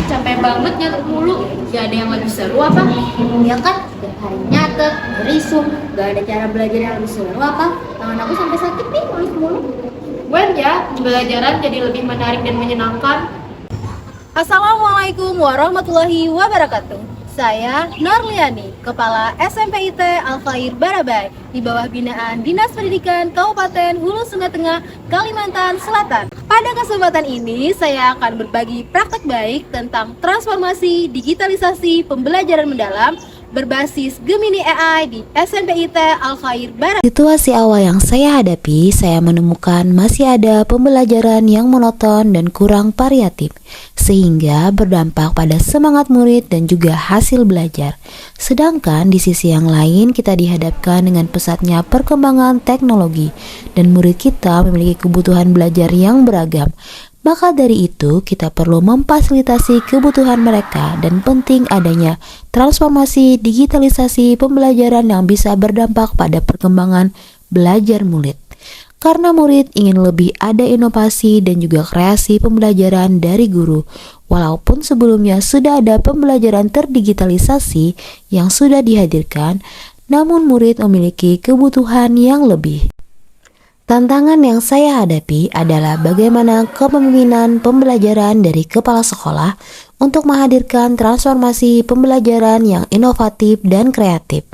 capek banget nyatet mulu. Gak ada yang lebih seru apa? Ya kan, tiap hari nyatet, berisum, gak ada cara belajar yang lebih seru apa? Tangan aku sampai sakit nih, nulis mulu. Wen ya, pembelajaran jadi lebih menarik dan menyenangkan. Assalamualaikum warahmatullahi wabarakatuh. Saya Norliani, Kepala SMPIT Al-Khair Barabai, di bawah binaan Dinas Pendidikan Kabupaten Hulu Sungai Tengah, Kalimantan Selatan. Pada kesempatan ini, saya akan berbagi praktek baik tentang transformasi digitalisasi pembelajaran mendalam berbasis Gemini AI di SMPIT Al-Khair Barabai. Situasi awal yang saya hadapi, saya menemukan masih ada pembelajaran yang monoton dan kurang variatif, sehingga berdampak pada semangat murid dan juga hasil belajar. Sedangkan di sisi yang lain, kita dihadapkan dengan pesatnya perkembangan teknologi, dan murid kita memiliki kebutuhan belajar yang beragam. Maka dari itu, kita perlu memfasilitasi kebutuhan mereka dan penting adanya transformasi digitalisasi pembelajaran yang bisa berdampak pada perkembangan belajar murid. Karena murid ingin lebih ada inovasi dan juga kreasi pembelajaran dari guru, walaupun sebelumnya sudah ada pembelajaran terdigitalisasi yang sudah dihadirkan, namun murid memiliki kebutuhan yang lebih. Tantangan yang saya hadapi adalah bagaimana kepemimpinan pembelajaran dari kepala sekolah untuk menghadirkan transformasi pembelajaran yang inovatif dan kreatif,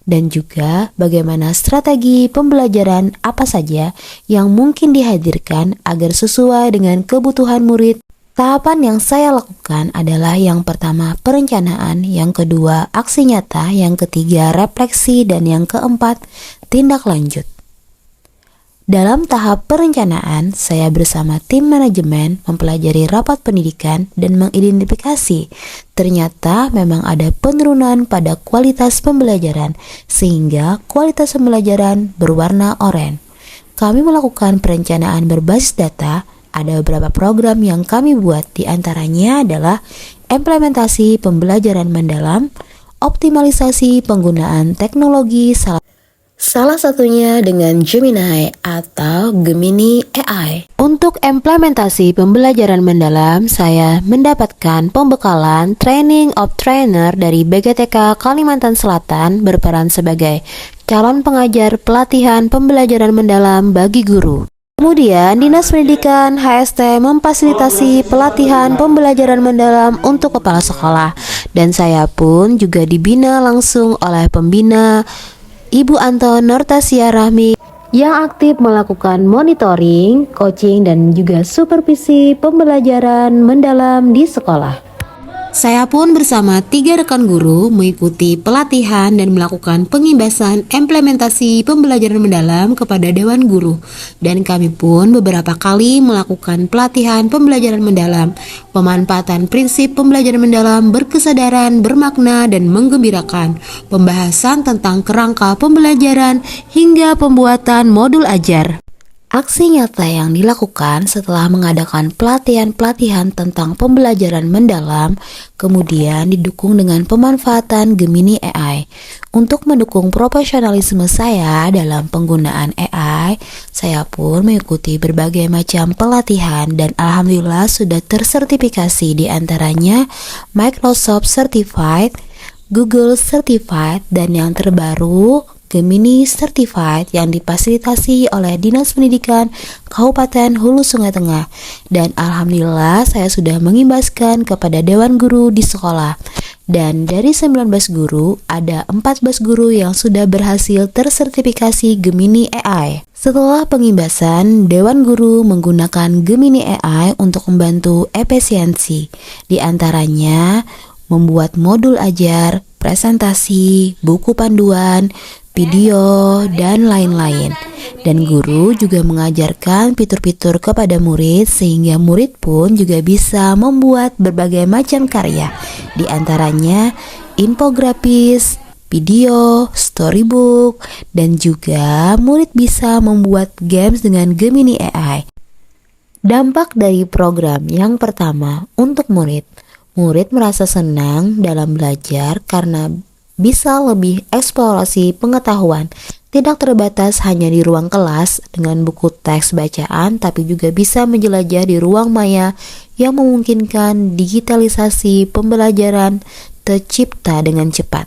dan juga bagaimana strategi pembelajaran apa saja yang mungkin dihadirkan agar sesuai dengan kebutuhan murid. Tahapan yang saya lakukan adalah yang pertama perencanaan, yang kedua aksi nyata, yang ketiga refleksi, dan yang keempat tindak lanjut. Dalam tahap perencanaan, saya bersama tim manajemen mempelajari rapat pendidikan dan mengidentifikasi ternyata memang ada penurunan pada kualitas pembelajaran sehingga kualitas pembelajaran berwarna oranye. Kami melakukan perencanaan berbasis data. Ada beberapa program yang kami buat, di antaranya adalah implementasi pembelajaran mendalam, optimalisasi penggunaan teknologi, salah satunya dengan Gemini atau Gemini AI. Untuk implementasi pembelajaran mendalam, saya mendapatkan pembekalan Training of Trainer dari BGTK Kalimantan Selatan berperan sebagai calon pengajar pelatihan pembelajaran mendalam bagi guru. Kemudian, Dinas Pendidikan HST memfasilitasi pelatihan pembelajaran mendalam untuk kepala sekolah, dan saya pun juga dibina langsung oleh pembina Ibu Anton Nortasia Rahmi yang aktif melakukan monitoring, coaching, dan juga supervisi pembelajaran mendalam di sekolah. Saya pun bersama 3 rekan guru mengikuti pelatihan dan melakukan pengimbasan implementasi pembelajaran mendalam kepada Dewan Guru. Dan kami pun beberapa kali melakukan pelatihan pembelajaran mendalam, pemanfaatan prinsip pembelajaran mendalam berkesadaran, bermakna, dan menggembirakan, pembahasan tentang kerangka pembelajaran, hingga pembuatan modul ajar. Aksi nyata yang dilakukan setelah mengadakan pelatihan-pelatihan tentang pembelajaran mendalam, kemudian didukung dengan pemanfaatan Gemini AI. Untuk mendukung profesionalisme saya dalam penggunaan AI, saya pun mengikuti berbagai macam pelatihan dan alhamdulillah sudah tersertifikasi, di antaranya Microsoft Certified, Google Certified, dan yang terbaru Gemini Certified yang difasilitasi oleh Dinas Pendidikan Kabupaten Hulu Sungai Tengah. Dan alhamdulillah saya sudah mengimbaskan kepada Dewan Guru di sekolah. Dan dari 19 guru, ada 14 guru yang sudah berhasil tersertifikasi Gemini AI. Setelah pengimbasan, Dewan Guru menggunakan Gemini AI untuk membantu efisiensi. Di antaranya membuat modul ajar, presentasi, buku panduan, video, dan lain-lain. Dan guru juga mengajarkan fitur-fitur kepada murid sehingga murid pun juga bisa membuat berbagai macam karya, di antaranya infografis, video, storybook, dan juga murid bisa membuat games dengan Gemini AI. Dampak dari program yang pertama untuk murid merasa senang dalam belajar karena bisa lebih eksplorasi pengetahuan. Tidak terbatas hanya di ruang kelas dengan buku teks bacaan, tapi juga bisa menjelajah di ruang maya yang memungkinkan digitalisasi pembelajaran tercipta dengan cepat.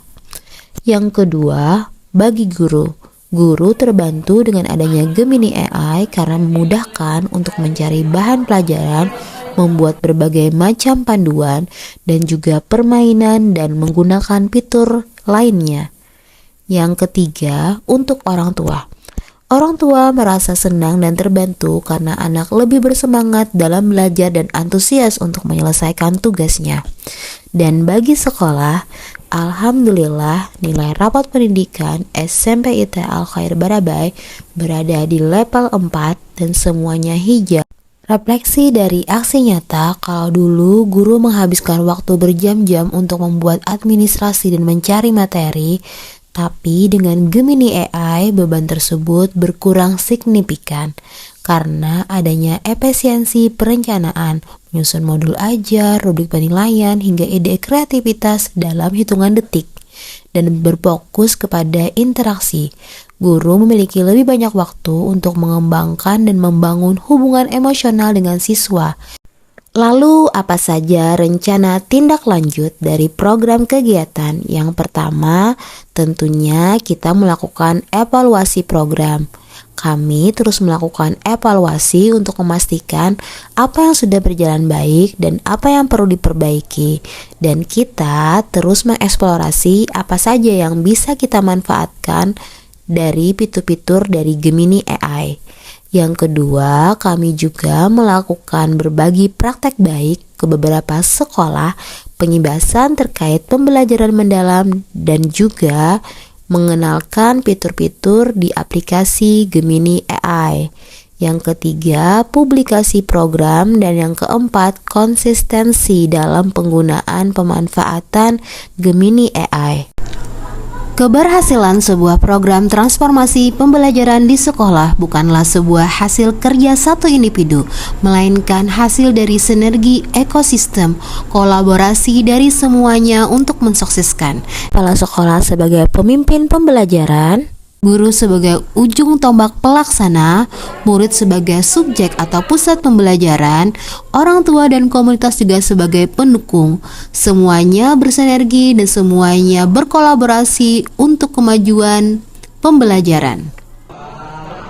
Yang kedua, bagi guru terbantu dengan adanya Gemini AI karena memudahkan untuk mencari bahan pelajaran, membuat berbagai macam panduan, dan juga permainan dan menggunakan fitur lainnya. Yang ketiga, untuk orang tua. Orang tua merasa senang dan terbantu karena anak lebih bersemangat dalam belajar dan antusias untuk menyelesaikan tugasnya. Dan bagi sekolah, alhamdulillah nilai rapot pendidikan SMP IT Al-Khair Barabai berada di level 4 dan semuanya hijau. Refleksi dari aksi nyata, kalau dulu guru menghabiskan waktu berjam-jam untuk membuat administrasi dan mencari materi, tapi dengan Gemini AI beban tersebut berkurang signifikan karena adanya efisiensi perencanaan, menyusun modul ajar, rubrik penilaian, hingga ide kreativitas dalam hitungan detik, dan berfokus kepada interaksi. Guru memiliki lebih banyak waktu untuk mengembangkan dan membangun hubungan emosional dengan siswa. Lalu apa saja rencana tindak lanjut dari program kegiatan? Yang pertama, tentunya kita melakukan evaluasi program. Kami terus melakukan evaluasi untuk memastikan apa yang sudah berjalan baik dan apa yang perlu diperbaiki. Dan kita terus mengeksplorasi apa saja yang bisa kita manfaatkan dari fitur-fitur dari Gemini AI. Yang kedua, kami juga melakukan berbagi praktek baik ke beberapa sekolah, pengibasan terkait pembelajaran mendalam, dan juga mengenalkan fitur-fitur di aplikasi Gemini AI. Yang ketiga, publikasi program, dan yang keempat, konsistensi dalam penggunaan pemanfaatan Gemini AI. Keberhasilan sebuah program transformasi pembelajaran di sekolah bukanlah sebuah hasil kerja satu individu, melainkan hasil dari sinergi ekosistem, kolaborasi dari semuanya untuk mensukseskan. Kepala sekolah sebagai pemimpin pembelajaran, guru sebagai ujung tombak pelaksana, murid sebagai subjek atau pusat pembelajaran, orang tua dan komunitas juga sebagai pendukung. Semuanya bersinergi dan semuanya berkolaborasi untuk kemajuan pembelajaran.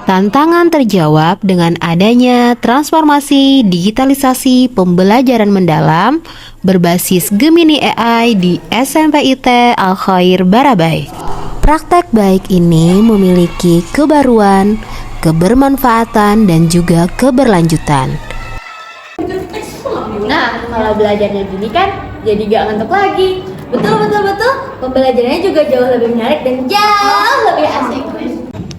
Tantangan terjawab dengan adanya transformasi digitalisasi pembelajaran mendalam berbasis Gemini AI di SMP IT Al-Khair Barabai. Praktek baik ini memiliki kebaruan, kebermanfaatan, dan juga keberlanjutan. Nah, kalau belajarnya gini kan jadi gak ngantuk lagi. Betul. Pembelajarannya juga jauh lebih menarik dan jauh lebih asik.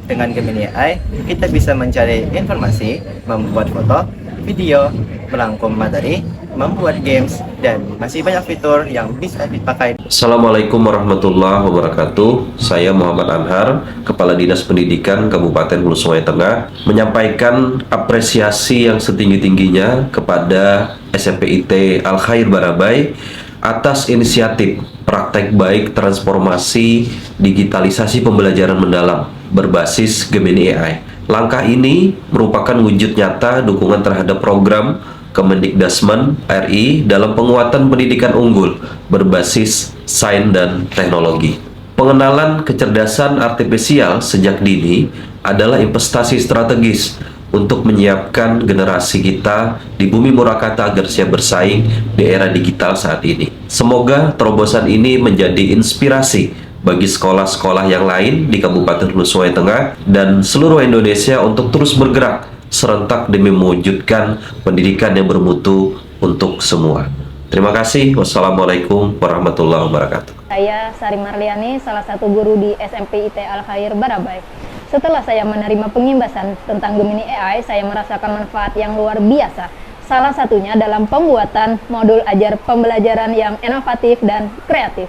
Dengan Gemini AI, kita bisa mencari informasi, membuat foto, video, merangkum materi, membuat games, dan masih banyak fitur yang bisa dipakai. Assalamualaikum warahmatullahi wabarakatuh. Saya Muhammad Anhar, Kepala Dinas Pendidikan Kabupaten Hulu Sungai Tengah, menyampaikan apresiasi yang setinggi-tingginya kepada SMP IT Al-Khair Barabai atas inisiatif praktek baik transformasi digitalisasi pembelajaran mendalam berbasis Gemini AI. Langkah ini merupakan wujud nyata dukungan terhadap program Kemendikbudrismen RI dalam penguatan pendidikan unggul berbasis sains dan teknologi. Pengenalan kecerdasan artifisial sejak dini adalah investasi strategis untuk menyiapkan generasi kita di bumi Murakata agar siap bersaing di era digital saat ini. Semoga terobosan ini menjadi inspirasi bagi sekolah-sekolah yang lain di Kabupaten Hulu Sungai Tengah dan seluruh Indonesia untuk terus bergerak serentak demi mewujudkan pendidikan yang bermutu untuk semua. Terima kasih. Wassalamualaikum warahmatullahi wabarakatuh. Saya Sari Marliani, salah satu guru di SMP IT Al-Khair Barabai. Setelah saya menerima pengimbasan tentang Gemini AI, saya merasakan manfaat yang luar biasa. Salah satunya dalam pembuatan modul ajar pembelajaran yang inovatif dan kreatif.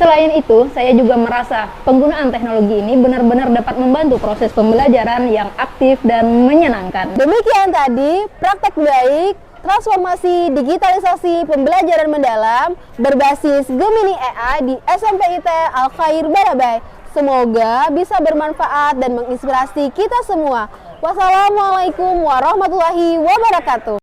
Selain itu, saya juga merasa penggunaan teknologi ini benar-benar dapat membantu proses pembelajaran yang aktif dan menyenangkan. Demikian tadi praktek baik transformasi digitalisasi pembelajaran mendalam berbasis Gemini AI di SMP IT Al Khair Barabai. Semoga bisa bermanfaat dan menginspirasi kita semua. Wassalamualaikum warahmatullahi wabarakatuh.